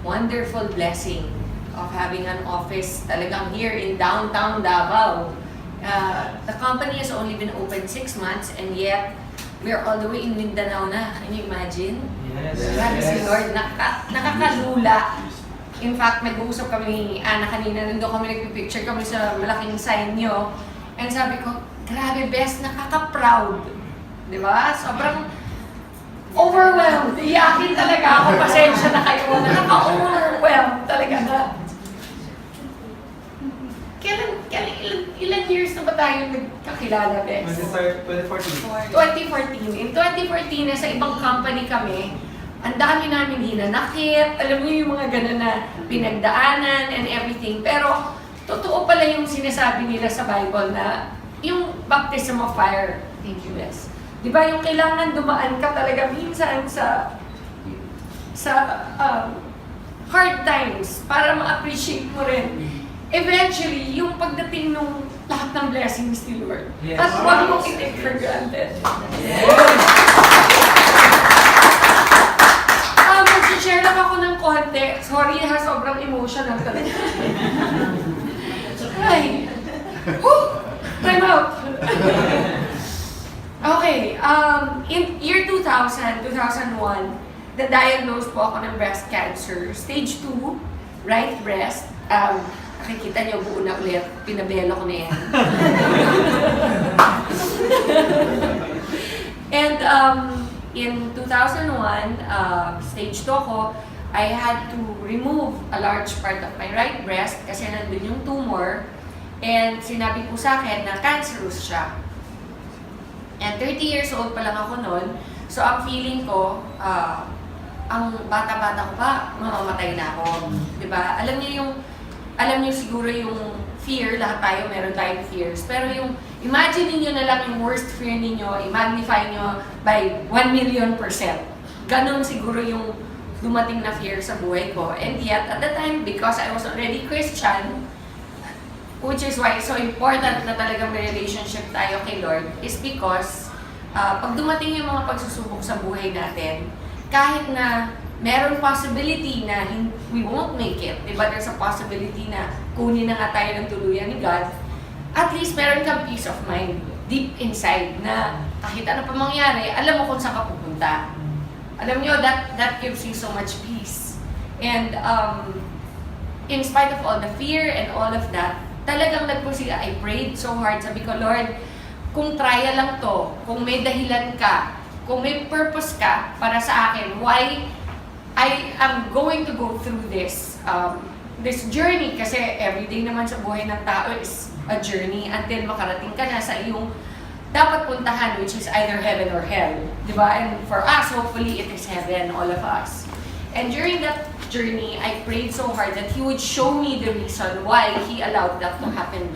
wonderful blessing of having an office talagang here in downtown Davao. The company has only been open 6 months and yet we're all the way in Mindanao na. Can you imagine? Yes. Grabe si Lord, nakakalula. In fact, nag-uusap kami ni Ana kanina, nandun kami nagpipicture kami sa malaking sign nyo. And sabi ko, grabe best, nakaka-proud. Di ba? Sobrang overwhelmed. Iyakin talaga ako, pasensya na kayo. Nakaka-overwhelmed talaga na. Ilan years na ba tayo nagkakilala, Bes? 2014. 2014. In 2014, nasa ibang company kami, ang dami namin hinanakit, alam niyo yung mga gano'n na pinagdaanan and everything. Pero, totoo pala yung sinasabi nila sa Bible na yung baptism of fire. Thank you, Bes. Di ba yung kailangan dumaan ka talaga minsan sa hard times para ma-appreciate mo rin. Eventually, yung pagdating nung lahat ng blessings ni Lord. Yes. At huwag mong i-take for granted. Yes. Mag-share lang ako ng konti. Sorry ha, sobrang emotional talaga. Ay! Whew! Time out! Okay, in year 2000, 2001, na-diagnose po ako ng breast cancer. Stage 2, right breast. Nakikita niyo, buo na ulit. Pinabelo ko na yan. And in 2001, stage 2 ako, I had to remove a large part of my right breast kasi nandun yung tumor. And sinabi po sa akin na cancerous siya. And 30 years old pa lang ako noon. So ang feeling ko, ang bata-bata ko pa, mamamatay na ako. Diba? Alam niyo siguro yung fear, lahat tayo, meron tayong fears. Pero yung, imagine niyo na lang yung worst fear ninyo, i-magnify nyo by 1,000,000%. Ganon siguro yung dumating na fear sa buhay ko. And yet, at the time, because I was already Christian, which is why it's so important na talagang may relationship tayo kay Lord, is because pag dumating yung mga pagsusubok sa buhay natin, kahit na meron possibility na we won't make it, diba? There's a possibility na kunin na nga tayo ng tuluyan ni God, at least meron kang peace of mind deep inside na kahit ano pa mangyari, alam mo kung saan ka pupunta. Alam nyo, that gives you so much peace. And in spite of all the fear and all of that, talagang nagpursige. I prayed so hard. Sabi ko, Lord, kung trial lang to, kung may dahilan ka, kung may purpose ka para sa akin, why I am going to go through this journey, kasi everyday naman sa buhay ng tao is a journey until makarating ka na sa iyong dapat puntahan, which is either heaven or hell. Diba? And for us, hopefully, it is heaven, all of us. And during that journey, I prayed so hard that He would show me the reason why He allowed that to happen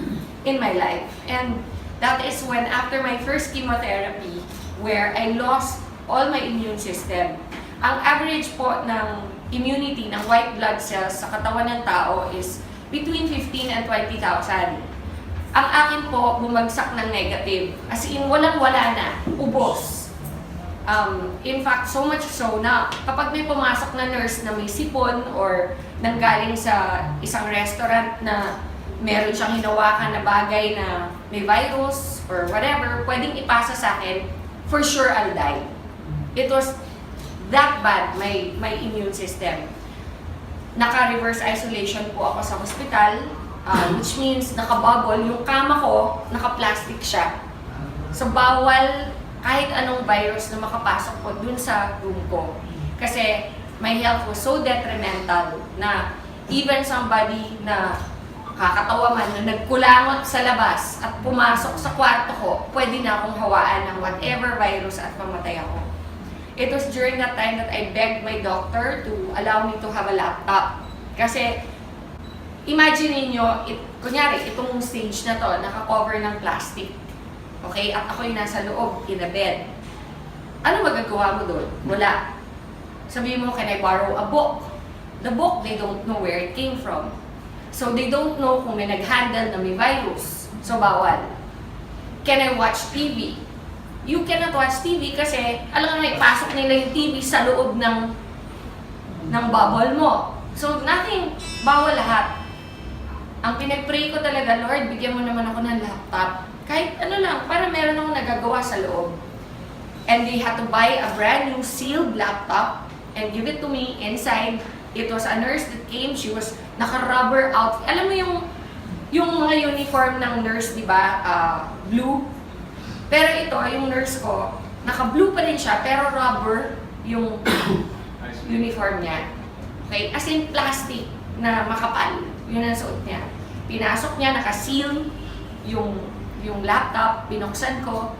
in my life. And that is when, after my first chemotherapy, where I lost all my immune system, ang average po ng immunity ng white blood cells sa katawan ng tao is between 15 and 20,000. Ang akin po, bumagsak ng negative. As in, walang-wala na. Ubos. In fact, so much so na kapag may pumasok na nurse na may sipon or nanggaling sa isang restaurant na meron siyang hinawakan na bagay na may virus or whatever, pwedeng ipasa sa akin, for sure I'll die. It was that bad, my immune system. Naka-reverse isolation po ako sa hospital, which means naka-bubble. Yung kama ko, naka-plastic siya. So, bawal kahit anong virus na makapasok po dun sa room ko. Kasi my health was so detrimental na even somebody na kakatawa man na nagkulangot sa labas at pumasok sa kwarto ko, pwede na akong hawaan ng whatever virus at pamatay ako. It was during that time that I begged my doctor to allow me to have a laptop. Kasi, imagine niyo, kunyari, itong stage na to, naka-cover ng plastic. Okay? At ako'y nasa loob, in a bed. Ano magagawa mo doon? Wala. Sabihin mo, can I borrow a book? The book, they don't know where it came from. So, they don't know kung may nag-handle na may virus. So, bawal. Can I watch TV? You cannot watch TV kasi, alam nga, ipasok nila yung TV sa loob ng bubble mo. So nothing, bawal lahat. Ang pinag-pray ko talaga, Lord, bigyan mo naman ako ng laptop. Kahit ano lang, para meron akong nagagawa sa loob. And they had to buy a brand new sealed laptop and give it to me inside. It was a nurse that came, she was naka-rubber outfit. Alam mo yung mga uniform ng nurse, di ba? Blue. Pero ito, yung nurse ko, naka-blue pa rin siya, pero rubber yung uniform niya. Okay? As in plastic na makapal. Yun ang suot niya. Pinasok niya, naka-seal yung laptop, binuksan ko.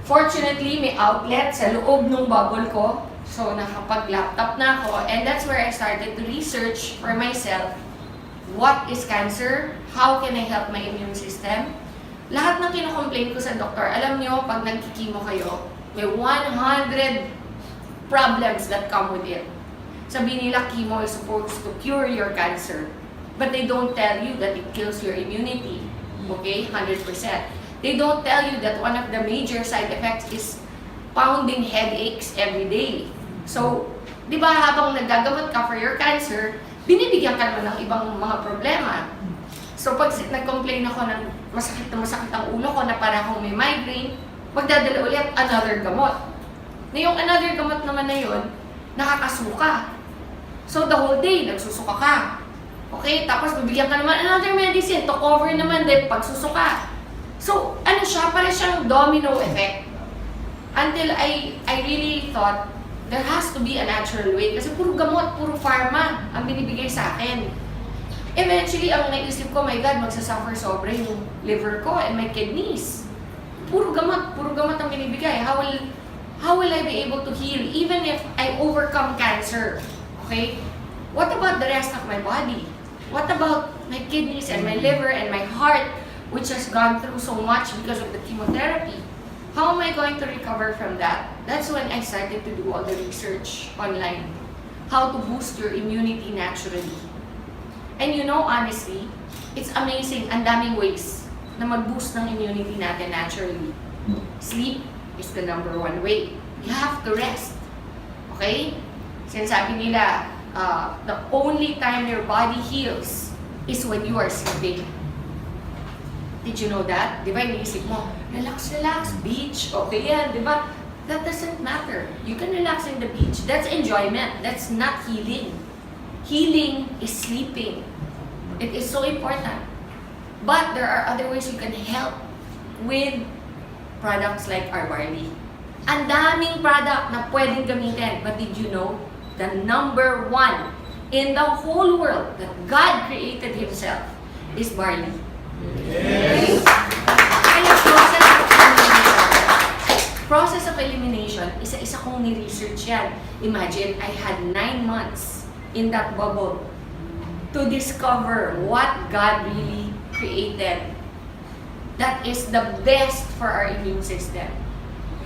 Fortunately, may outlet sa loob ng bubble ko. So, nakapag-laptop na ako. And that's where I started to research for myself. What is cancer? How can I help my immune system? Lahat ng kinocomplain ko sa doktor, alam nyo, pag nagkikimo kayo, may 100 problems that come with it. Sabi nila, chemo is supposed to cure your cancer. But they don't tell you that it kills your immunity. Okay? 100%. They don't tell you that one of the major side effects is pounding headaches every day. So, di ba habang nagagamot ka for your cancer, binibigyan ka naman ng ibang mga problema. So, pag nag-complain ako ng masakit ang ulo ko na para akong may migraine, magdadala ulit another gamot. Na yung another gamot naman na yun, nakakasuka. So, the whole day, nagsusuka ka. Okay? Tapos, bibigyan ka naman another medicine to cover naman din pagsusuka. So, ano siya? Parang siyang domino effect. Until I really thought, there has to be a natural way. Kasi puro gamot, puro pharma ang binibigay sa akin. Eventually, ang naisip ko, my God, magsasuffer sobra yung liver ko and my kidneys. Puro gamot ang binibigay. How will I be able to heal even if I overcome cancer? Okay? What about the rest of my body? What about my kidneys and my liver and my heart, which has gone through so much because of the chemotherapy? How am I going to recover from that? That's when I started to do all the research online. How to boost your immunity naturally. And you know, honestly, it's amazing. Ang daming ways na mag-boost ng immunity natin naturally. Sleep is the number one way. You have to rest. Okay? Sinasabi nila, the only time your body heals is when you are sleeping. Did you know that? Di ba, iniisip mo, relax, beach, okay yan, di ba? That doesn't matter. You can relax in the beach. That's enjoyment. That's not healing. Healing is sleeping. It is so important. But there are other ways you can help with products like our Barley. Ang daming product na pwedeng gamitin. But did you know, the number one in the whole world that God created Himself is Barley. Yes. Kaya process of elimination, isa-isa kong ni-research yan. Imagine, I had 9 months in that bubble to discover what God really created that is the best for our immune system.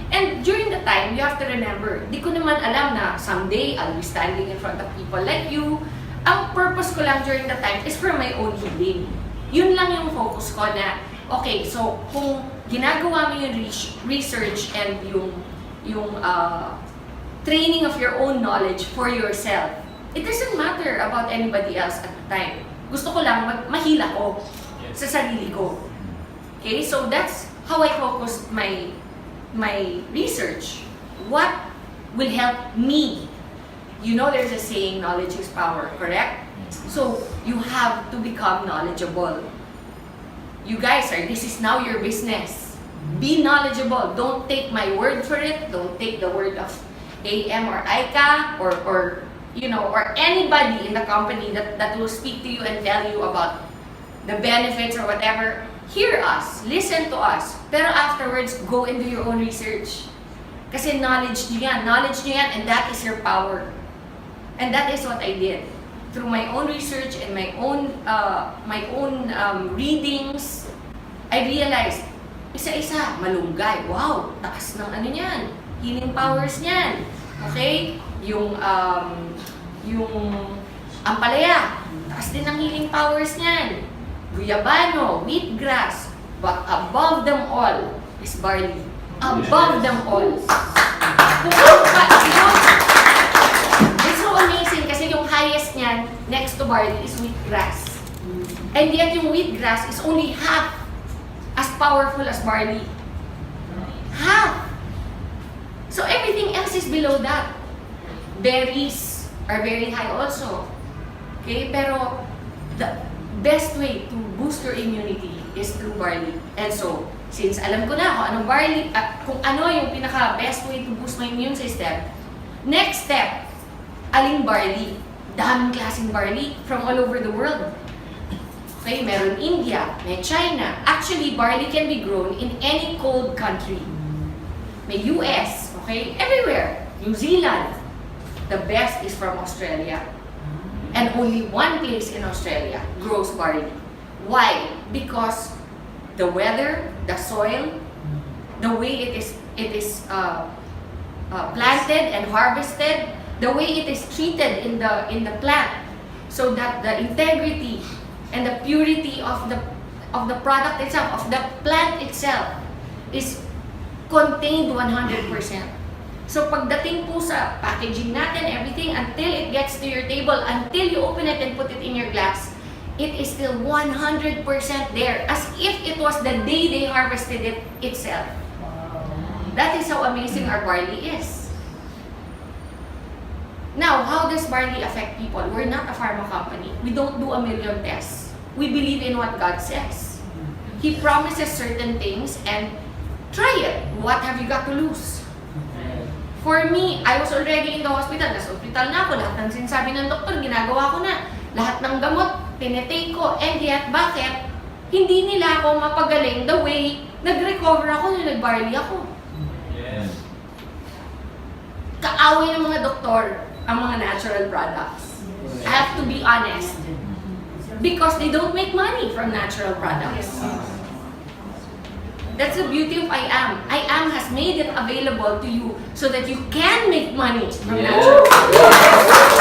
And during the time, you have to remember, di ko naman alam na someday I'll be standing in front of people like you. Ang purpose ko lang during the time is for my own healing. Yun lang yung focus ko na, okay, so kung ginagawa mo yung research and yung training of your own knowledge for yourself, it doesn't matter about anybody else at the time. Gusto ko lang mahila ko sa sarili ko. Okay, so that's how I focused my research. What will help me? You know, there's a saying, knowledge is power, correct? So, you have to become knowledgeable. You guys this is now your business. Be knowledgeable. Don't take my word for it. Don't take the word of IAM or ICA or you know, or anybody in the company that will speak to you and tell you about the benefits or whatever. Hear us. Listen to us. Pero afterwards, go and do your own research. Kasi knowledge nyo yan, and that is your power. And that is what I did. Through my own research and my own readings, I realized, isa-isa, malunggay. Wow, taas ng ano niyan. Healing powers niyan. Okay? Yung ampalaya, taas din ng healing powers niyan. Guyabano, wheatgrass, but above them all is barley. Above them all. It's so amazing kasi yung highest niyan, yan next to barley is wheatgrass. And yet yung wheatgrass is only half as powerful as barley. Half! So everything else is below that. Berries are very high also. Okay, pero the best way to boost your immunity is through barley. And so, since alam ko na kung anong barley, kung ano yung pinaka-best way to boost my immune system, next step, aling barley. Daming klaseng barley from all over the world. Okay, meron India, may China. Actually, barley can be grown in any cold country. May US, okay, everywhere. New Zealand. The best is from Australia. And only one place in Australia grows barley. Why? Because the weather, the soil, the way it is planted and harvested, the way it is treated in the plant, so that the integrity and the purity of the product itself, of the plant itself, is contained 100%. So pagdating po sa packaging natin, everything, until it gets to your table, until you open it and put it in your glass, it is still 100% there, as if it was the day they harvested it itself. That is how amazing our barley is. Now, how does barley affect people? We're not a pharma company. We don't do a million tests. We believe in what God says. He promises certain things, and try it. What have you got to lose? For me, I was already in the hospital. Nasa hospital na ako. Lahat ng sinasabi ng doktor, ginagawa ko na. Lahat ng gamot, tinetake ko. And yet, bakit? Hindi nila ako mapagaling the way nag-recover ako nung nag-barley ako. Yes. Kaaway ng mga doktor ang mga natural products. I have to be honest. Because they don't make money from natural products. That's the beauty of IAM. IAM has made it available to you so that you can make money from natural products.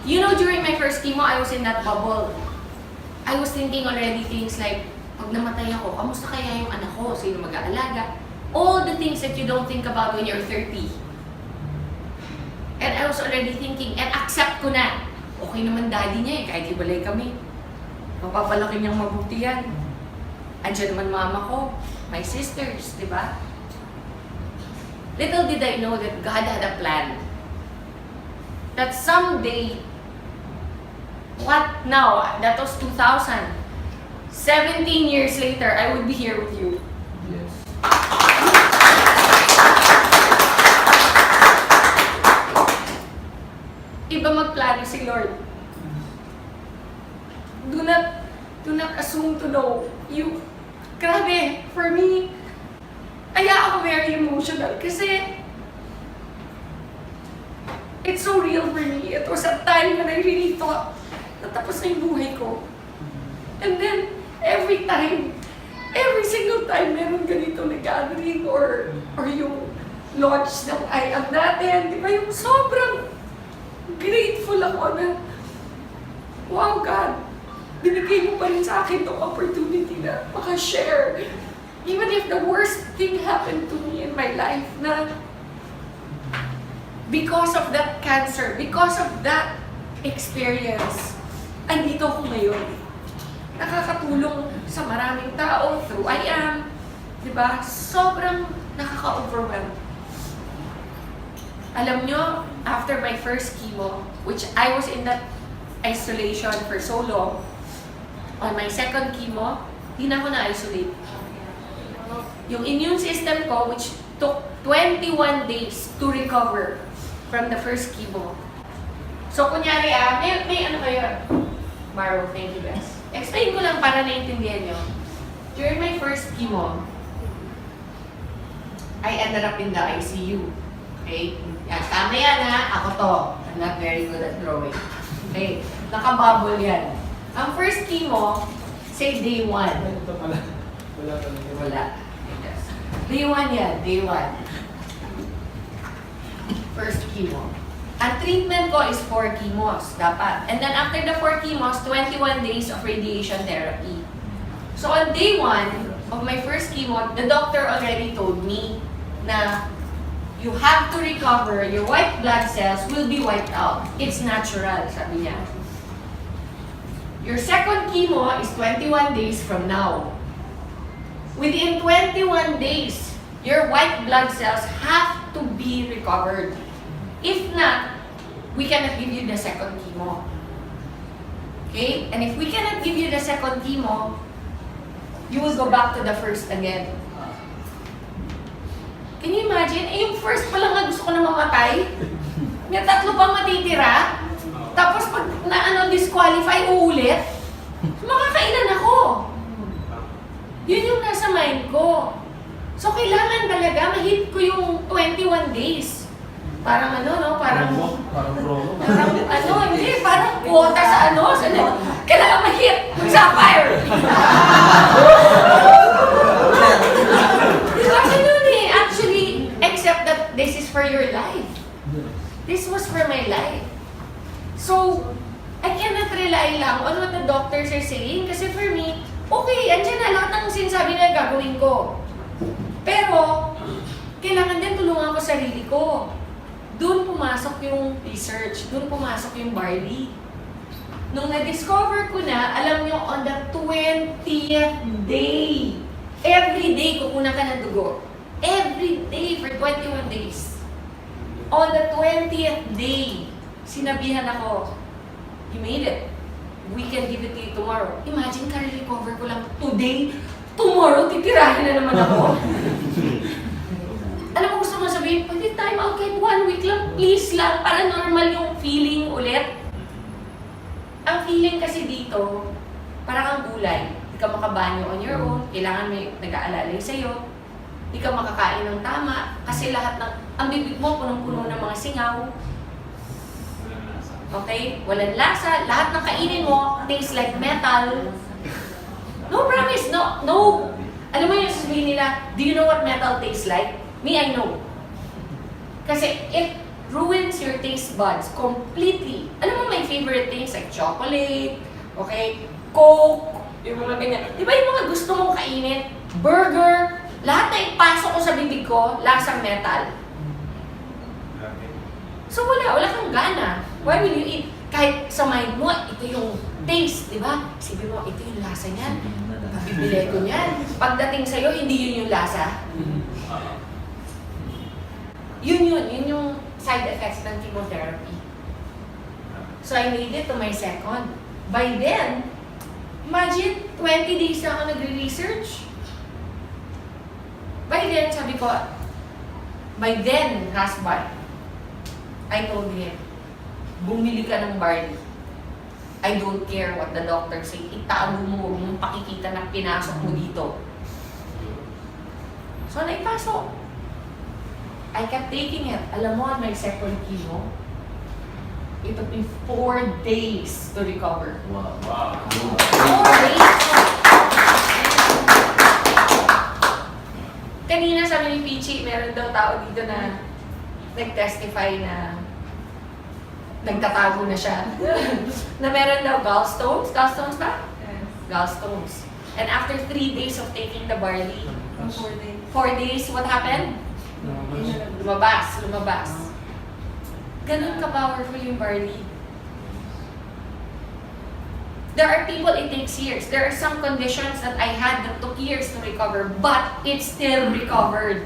You know, during my first chemo, I was in that bubble. I was thinking already things like, pag namatay ako, kamusta kaya yung anak ko? Sino mag-aalaga? All the things that you don't think about when you're 30. And I was already thinking, and accept ko na, okay naman daddy niya eh, kahit hibalay kami. Mapapalaki niyang mabuti yan. Andiyan naman mama ko, my sisters, di ba? Little did I know that God had a plan. That someday, what now? That was 2000. 17 years later, I would be here with you. Yes. Iba magplano si Lord. Do not assume to know. You, grabe, for me, kaya ako very emotional kasi it's so real for me. It was a time when I really thought natapos na yung buhay ko. And then, every single time meron ganito na gathering or yung launch ng IAM natin, di ba, yung sobrang grateful ako na, wow God, binigay mo pa rin sa akin itong opportunity na maka-share. Even if the worst thing happened to me in my life na because of that cancer, because of that experience, andito ko ngayon. Nakakatulong sa maraming tao through IAM. Diba? Sobrang nakaka-overwhelm. Alam nyo, after my first chemo, which I was in that isolation for so long, on my second chemo, di na ako na-isolate. Yung immune system ko, which took 21 days to recover from the first chemo. So, kunyari, may ano kayo? Maro, thank you, Bess. Explain ko lang para naintindihan nyo. During my first chemo, I ended up in the ICU. Okay? Yan, tama yan ha. Ako to. I'm not very good at drawing. Okay? Nakabubble yan. Ang first chemo, say day 1. Ito pala. Wala talaga. Wala. Day 1 yan. Day 1. First chemo. Ang treatment ko is 4 chemos, dapat. And then after the 4 chemos, 21 days of radiation therapy. So on day 1 of my first chemo, the doctor already told me na you have to recover, your white blood cells will be wiped out. It's natural, sabi niya. Your second chemo is 21 days from now. Within 21 days, your white blood cells have to be recovered. If not, we cannot give you the second chemo. Okay? And if we cannot give you the second chemo, you will go back to the first again. Can you imagine? Eh, yung first pa lang na gusto ko na mamatay. May tatlo pang matitira. Tapos pag disqualify, uulit. Makakailan ako. Yun yung nasa mind ko. So, kailangan talaga ma-hit ko yung 21 days. Parang parang hindi, parang quota sa kailangan ma-hit, mag-sapphire. Diba, ganun eh. Actually, except that this is for your life. This was for my life. So, I cannot rely lang on what the doctors are saying kasi for me, okay, andyan na lahat ng sinasabi na gagawin ko. Pero, kailangan din tulungan ko sarili ko. Doon pumasok yung research, doon pumasok yung Barley. Nung na-discover ko na, alam nyo, on the 20th day, every day kukunan ka ng dugo. Every day for 21 days. On the 20th day, sinabihan ako, you made it. We can give it to you tomorrow. Imagine, ka-recover ko lang today. Tomorrow, titirahin na naman ako. Alam mo, gusto mo sabihin, pwede time out kahit 1 week lang, please lang, para normal yung feeling ulit. Ang feeling kasi dito, parang ang gulay. Hindi ka makabanyo on your own, kailangan may nag-aalalay sa'yo. Hindi ka makakain ng tama, kasi lahat ng, ang bibig mo, punong-puno ng mga singaw. Okay? Walang lasa, lahat ng kainin mo, tastes like metal. No, promise, no. Alam mo yung sasabihin nila, do you know what metal tastes like? Me, I know. Kasi it ruins your taste buds completely. Alam mo, my favorite things like chocolate, okay, Coke, yung mga ganyan. Di ba yung mga gusto mong kainin? Burger, lahat na ipasok ko sa bibig ko, lasang metal. So wala kang gana. Why will you eat? Kahit sa mind mo, ito yung taste, di ba? Sabi mo, ito yung lasa niyan. Bibili ko niyan. Pagdating sa'yo, hindi yun yung lasa. Yun yung side effects ng chemotherapy. So I made it to my second. By then, imagine, 20 days na ako nagre-research. By then, sabi ko, by then, husband, I told him, bumili ka ng Barley. I don't care what the doctor say. Itago mo, huwag mong pakikita na pinasok mo dito. So, naipasok. I kept taking it. Alam mo, on my second chemo, it took me 4 days to recover. Wow. 4 days! Kanina sabi ni Pichi, meron daw tao dito na nag-testify na nagtatago na siya. Na meron daw gallstones. Gallstones ba? Yes. Gallstones. And after 3 days of taking the Barley, 4 days. 4 days, what happened? Lumabas. Ganun ka-powerful yung Barley. There are people it takes years. There are some conditions that I had that took years to recover, but it still recovered.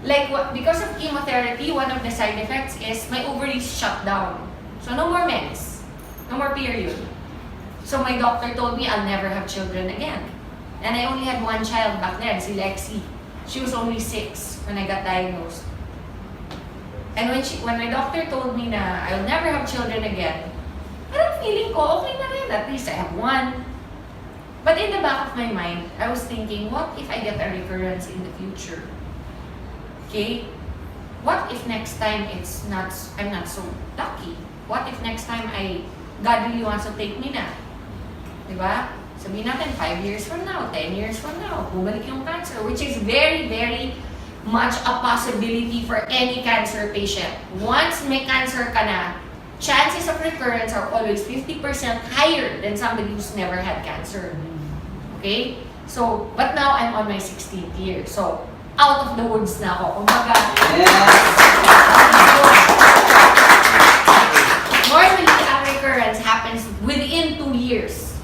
Like, because of chemotherapy, one of the side effects is my ovaries shut down. So no more mens. No more period. So my doctor told me I'll never have children again. And I only had one child back then, si Lexi. She was only 6 when I got diagnosed. And when my doctor told me na I'll never have children again, parang feeling ko, okay na rin. At least I have one. But in the back of my mind, I was thinking, what if I get a recurrence in the future? Okay? What if next time I'm not so lucky? What if next time God really wants to take me na? Diba? Sabihin natin, 5 years from now, 10 years from now, bumalik yung cancer, which is very, very much a possibility for any cancer patient. Once may cancer ka na, chances of recurrence are always 50% higher than somebody who's never had cancer. Okay? So, but now I'm on my 16th year. So, out of the woods na ako. Kumbaga, normally, ang recurrence happens within 2 years.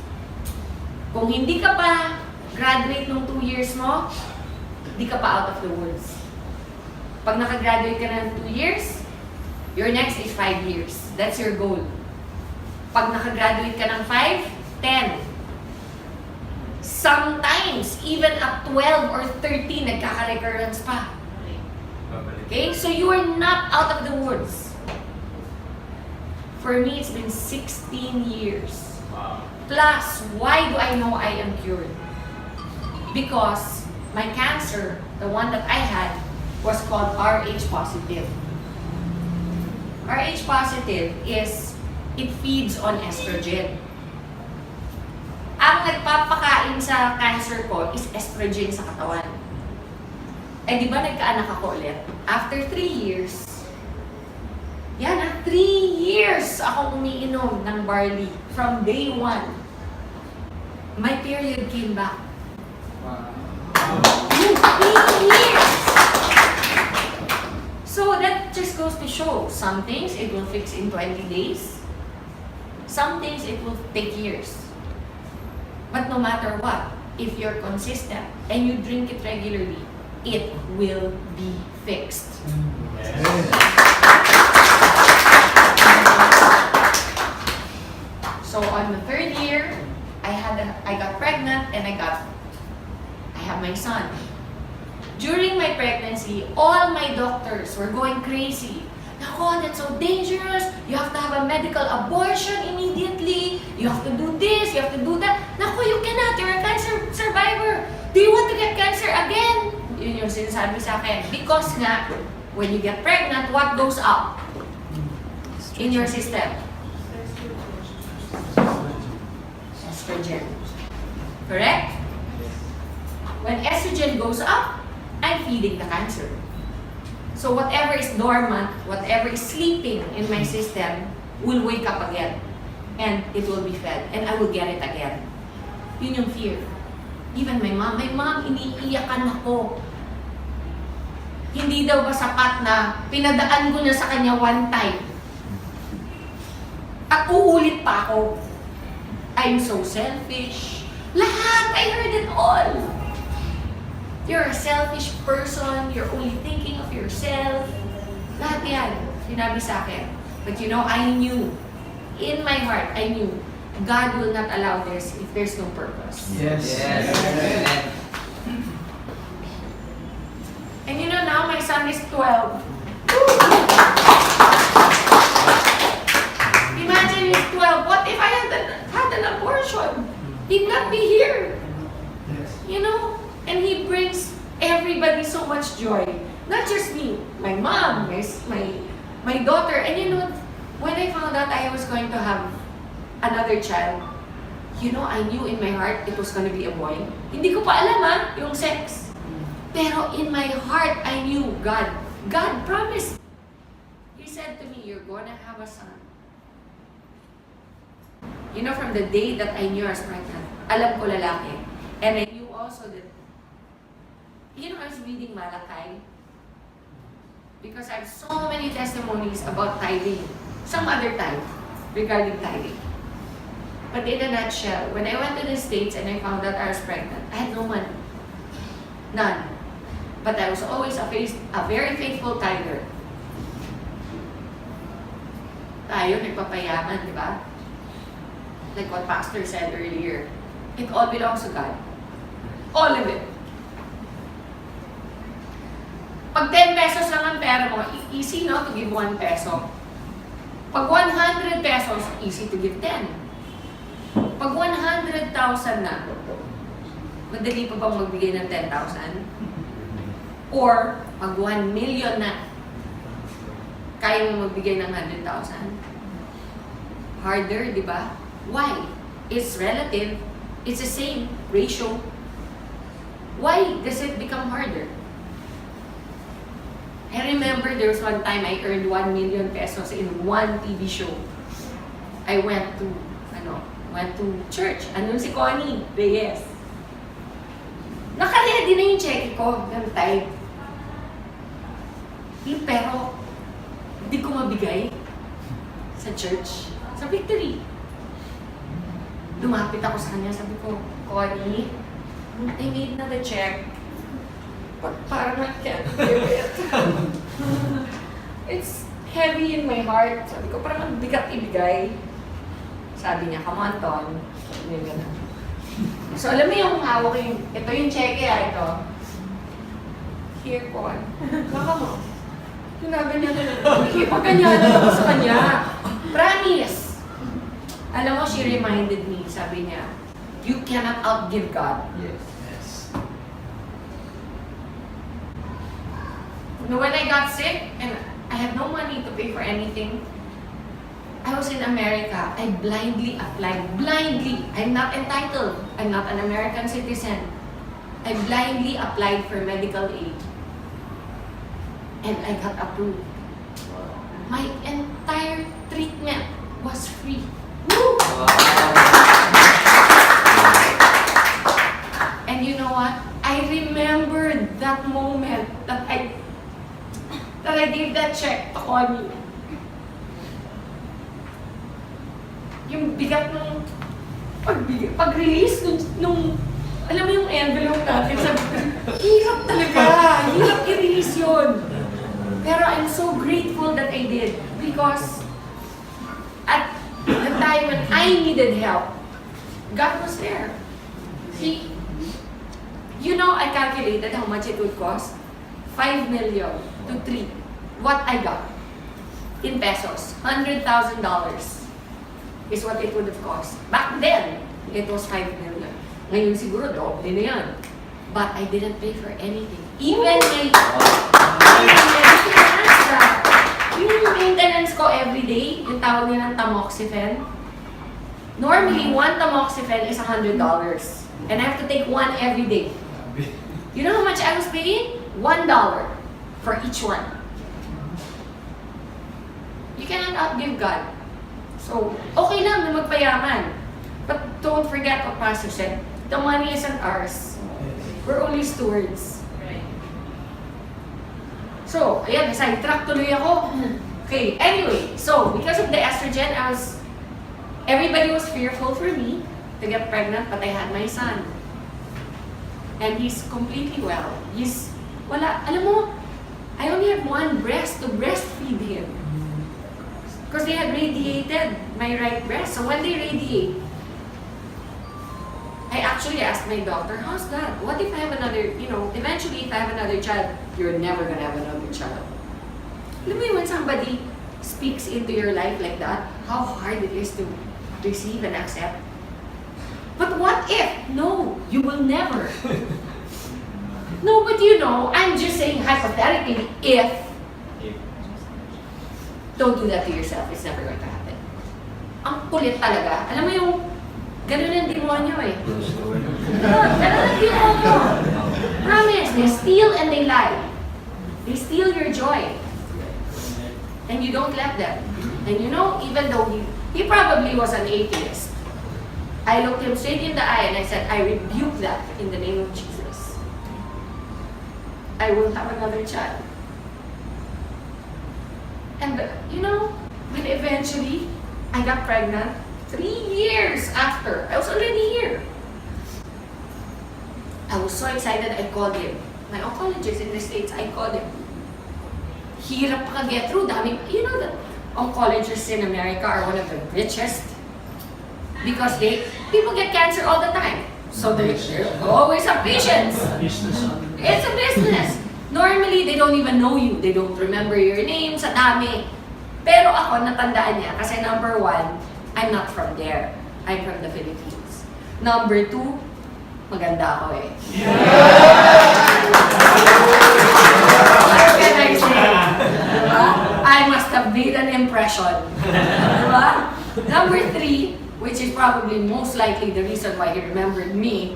Kung hindi ka pa graduate nung 2 years mo, hindi ka pa out of the woods. Pag nakagraduate ka na ng 2 years, your next is 5 years. That's your goal. Pag nakagraduate ka ng 5, 10. Sometimes, even at 12 or 13, nagkaka-recurrence pa. Okay? So you are not out of the woods. For me, it's been 16 years. Wow. Plus, why do I know I am cured? Because my cancer, the one that I had, was called Rh positive. Rh positive is, it feeds on estrogen. Ang nagpapakain sa cancer ko is estrogen sa katawan. Eh di ba nagkaanak ako ulit? After 3 years, 3 years akong umiinom ng barley from day 1. My period came back. Wow. 3 years! So that just goes to show, some things it will fix in 20 days. Some things it will take years. But no matter what, if you're consistent and you drink it regularly, it will be fixed. So on the 3rd year, I got pregnant and I have my son. During my pregnancy, all my doctors were going crazy. Nako, that's so dangerous. You have to have a medical abortion immediately. You have to do this, you have to do that. Nako, you cannot. You're a cancer survivor. Do you want to get cancer again? Yun yung sinasabi sa akin. Because nga, when you get pregnant, what goes up in your system? Estrogen. Correct? When estrogen goes up, I'm feeding the cancer. So whatever is dormant, whatever is sleeping in my system will wake up again. And it will be fed. And I will get it again. Yun yung fear. Even my mom, iniiyakan ako. Hindi daw ba sapat na pinadaan ko na sa kanya one time. At uulit pa ako. I'm so selfish. Lahat! I heard it all. You're a selfish person. You're only thinking of yourself. Lahat yan. Sinabi sa akin. But you know, I knew. In my heart, I knew. God will not allow this if there's no purpose. Yes. And you know, now my son is 12. Imagine he's 12. What if I had an abortion? He'd not be here. You know? And he brings everybody so much joy. Not just me, my mom, my daughter. And you know, when I found out I was going to have another child, you know, I knew in my heart it was going to be a boy. Hindi ko pa alam yung sex. Pero in my heart, I knew God promised. He said to me, you're going to have a son. You know, from the day that I knew I was pregnant, alam ko lalaki. And I knew also that, you know, I was reading Malakay. Because I have so many testimonies about tithing. Some other time, regarding tithing. But in a nutshell, when I went to the States and I found out I was pregnant, I had no money. None. But I was always a very faithful tither. Tayo, nagpapayaman, di ba? Like what Pastor said earlier. It all belongs to God. All of it. Pag 10 pesos lang ang pera mo, easy no to give 1 peso. Pag 100 pesos, easy to give 10. Pag 100,000 na, madali pa bang magbigay ng 10,000? Or, pag 1 million na, kaya mo magbigay ng 100,000? Harder, di ba? Why? It's relative. It's the same ratio. Why does it become harder? I remember there was one time I earned 1 million pesos in one TV show. I went to church. Andun si Connie Reyes. Naka-ready na yung check ko ng tithe. Pero, hindi ko mabigay sa church. Sa Victory. Lumapit ako sa kanya, sabi ko, Connie, I made na the check. But parang I can't give it. It's heavy in my heart. Sabi ko, parang ang bigat ibigay. Sabi niya, come on, Ton. Sabi niya gano'n. So, alam mo yung hawak yung, ito yung cheque, ito. Here, Con. Baka mo. Ginaganyan na lang. Ipaganyanan ako sa kanya. Promise. Alam mo, she reminded me, sabi niya, you cannot outgive God. Yes. When I got sick and I had no money to pay for anything, I was in America. I blindly applied. Blindly. I'm not entitled. I'm not an American citizen. I blindly applied for medical aid. And I got approved. My entire treatment was free. Woo! And you know what? I remembered that moment that I gave that check to Connie. Yung bigat ng pag-release nung alam mo yung envelope natin, sabi ko, hirap talaga, hirap i-release yun. Pero I'm so grateful that I did because at the time when I needed help, God was there. I calculated how much it would cost. 5 million to 3. What I got in pesos, $100,000 is what it would have cost. Back then, it was 5 million. Ngayon siguro, doble na yan. But I didn't pay for anything. Even my yung maintenance ko every day, yung tawag nila ng tamoxifen. Normally, one tamoxifen is $100. And I have to take one every day. You know how much I was paying? $1 for each one. You cannot outgive God. So, okay lang na magpayaman. But don't forget what Pastor said. The money isn't ours. We're only stewards. So, ayan, sidetrack tuloy ako. Okay, anyway, so because of the estrogen, everybody was fearful for me to get pregnant, but I had my son. And he's completely well. Alam mo, I only had one breast to breastfeed him. Because they had radiated my right breast. So when they radiate, I actually asked my doctor, how's that? What if I have another, eventually if I have another child, you're never gonna have another child. Alam mo when somebody speaks into your life like that, how hard it is to receive and accept. But what if? No, you will never. No, but I'm just saying hypothetically, if. Don't do that to yourself. It's never going to happen. Ang kulit talaga. Alam mo yung ganun ang demonyo eh. Ganun ang demonyo. Promise, they steal and they lie. They steal your joy. And you don't let them. And even though he probably was an atheist, I looked him straight in the eye and I said, I rebuke that in the name of Jesus. I will have another child. And when eventually I got pregnant, 3 years after, I was already here. I was so excited, I called him. My oncologist in the States, I called him. Hirap pa get through. That oncologists in America are one of the richest. Because people get cancer all the time. So they always have patients. It's a business. Normally, they don't even know you. They don't remember your name sa dami. Pero ako, natandaan niya. Kasi number 1, I'm not from there. I'm from the Philippines. Number 2, maganda ako eh. What can I say? Diba? I must have made an impression. Diba? Number 3, which is probably most likely the reason why he remembered me,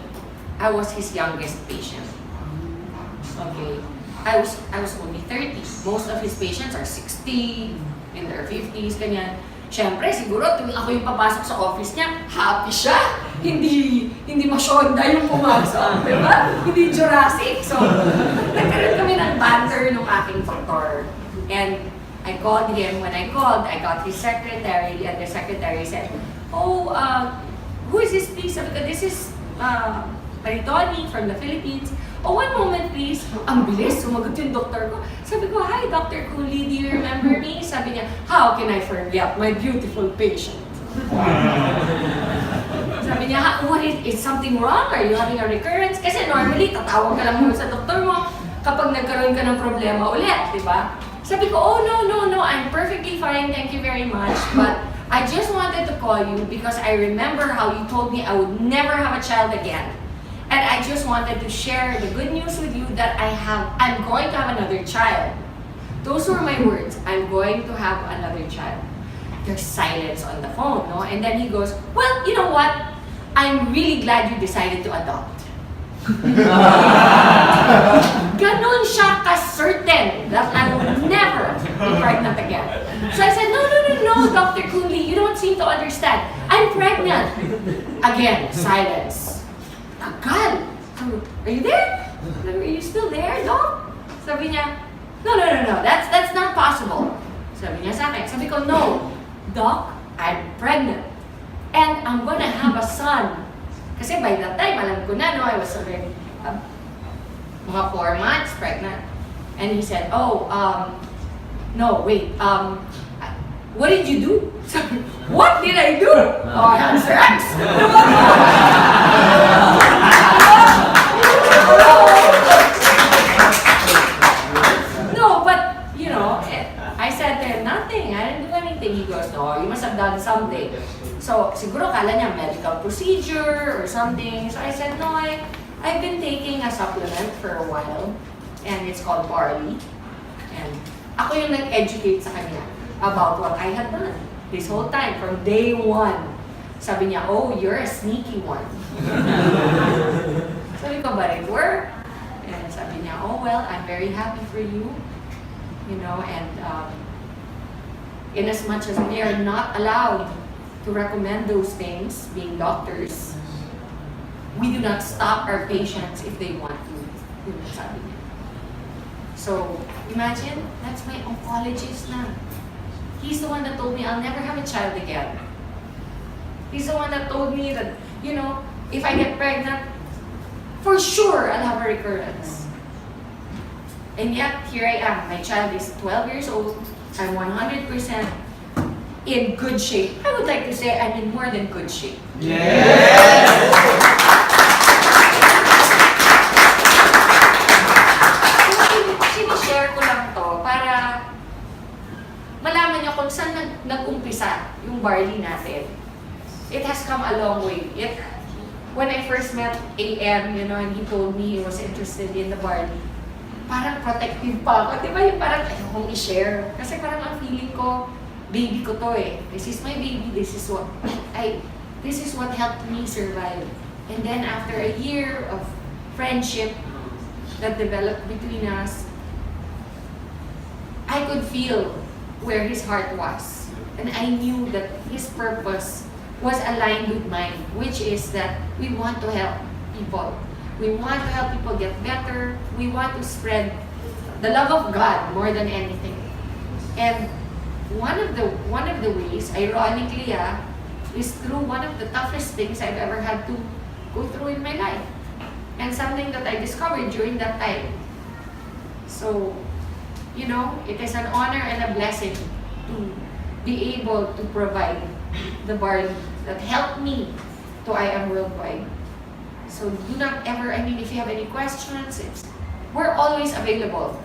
I was his youngest patient. Okay. I was only 30. Most of his patients are 60, in their 50s, ganyan. Siyempre, siguro, tuwing ako yung papasok sa office niya, happy siya. hindi masyonda yung pumasok, di ba? Hindi Jurassic. So, nagkaroon kami ng banter nung aking doktor. And I called him. When I called, I got his secretary, and the secretary said, "Oh, who is this, please?" Sabi ko, "This is Maritoni from the Philippines." "Oh, one moment, please." Ang bilis, sumagot yung doktor ko. Sabi ko, "Hi, Dr. Cooley, do you remember me?" Sabi niya, "How can I forget my beautiful patient?" Sabi niya, "What is something wrong? Are you having a recurrence?" Kasi normally, tatawag ka lang muna sa doktor mo kapag nagkaroon ka ng problema ulit, di ba? Sabi ko, "Oh, no, I'm perfectly fine, thank you very much. But I just wanted to call you because I remember how you told me I would never have a child again. And I just wanted to share the good news with you that I'm going to have another child." Those were my words, "I'm going to have another child." There's silence on the phone, no? And then he goes, "Well, you know what? I'm really glad you decided to adopt." Ganon siya ka-certain that I will never be pregnant again. So I said, no, Dr. Cooley, you don't seem to understand. I'm pregnant. Again, silence. Tagal. Are you there? Are you still there, Doc? Sabi niya, no, that's not possible. Sabi niya sa akin. Sabi ko, "No, Doc, I'm pregnant. And I'm gonna have a son." Kasi by that time, alam ko na, no, I was already mga 4 months pregnant. And he said, "Oh, no, wait, what did you do?" Sabi, "What did I do?" "Oh, I had sex." No, but, you know, I said to him, "Nothing, I didn't do anything." He goes, "No, you must have done something." So, siguro kala niya medical procedure or something. So I said, "No, I've been taking a supplement for a while, and it's called Barley." And ako yung nag-educate sa kanya about what I had done this whole time, from day one. Sabi niya, "Oh, you're a sneaky one." Sabi ko, "But it worked." And sabi niya, "Oh, well, I'm very happy for you. You know, and in as much as we are not allowed to recommend those things, being doctors, we do not stop our patients if they want to." Yun ang sabi niya. So, imagine, that's my oncologist na. He's the one that told me I'll never have a child again. He's the one that told me that, you know, if I get pregnant, for sure I'll have a recurrence. And yet, here I am. My child is 12 years old. I'm 100% in good shape. I would like to say I'm in more than good shape. Yes! Sinishare ko lang to para malaman niyo kung saan nag-umpisa yung barley natin. It has come a long way. When I first met IAM, you know, and he told me he was interested in the barley, parang protective pa ako. Di ba yung parang ayokong i-share? Kasi parang ang feeling ko, baby ko to eh. This is my baby. This is what helped me survive. And then after a year of friendship that developed between us, I could feel where his heart was. And I knew that his purpose was aligned with mine, which is that we want to help people. We want to help people get better. We want to spread the love of God more than anything. And one of the ways, ironically, is through one of the toughest things I've ever had to go through in my life. And something that I discovered during that time. So, you know, it is an honor and a blessing to be able to provide the barley that helped me to IAM Worldwide. So do not ever, I mean, if you have any questions, we're always available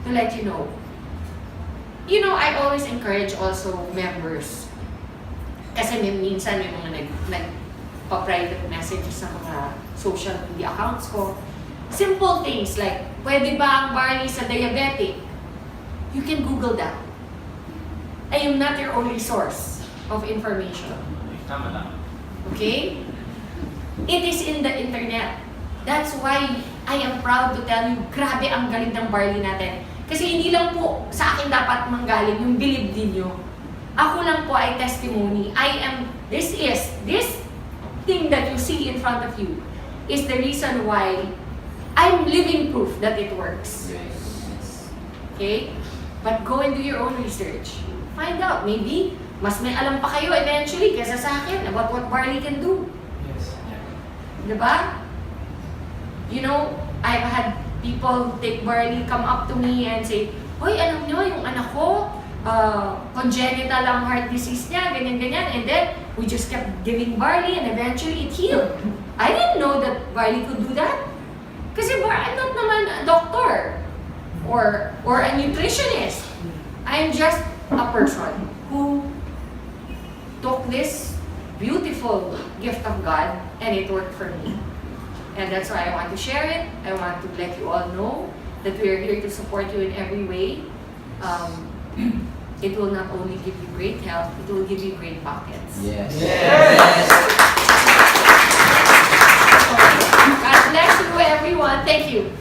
to let you know. You know, I always encourage also members. Kasi minsan may mga nagpa-private messages sa mga social media accounts ko. Simple things like, pwede ba ang barley sa diabetic? You can Google that. I am not your only source of information. Tama lang. Okay? It is in the internet. That's why I am proud to tell you, grabe ang galing ng barley natin. Kasi hindi lang po sa akin dapat manggaling yung believe din nyo. Ako lang po ay testimony. This thing that you see in front of you is the reason why I'm living proof that it works. Okay? But go and do your own research. Find out. Maybe, mas may alam pa kayo eventually kaysa sa akin about what barley can do. Yes. Diba? You know, I've had people take barley come up to me and say, "Hoy, alam nyo, yung anak ko, congenital ang heart disease niya, ganyan-ganyan." And then, we just kept giving barley and eventually it healed. I didn't know that barley could do that. Kasi I'm not naman a doctor or a nutritionist. I'm just a person who took this beautiful gift of God and it worked for me. And that's why I want to share it. I want to let you all know that we are here to support you in every way. It will not only give you great health, it will give you great pockets. Yes. God bless you, everyone. Thank you.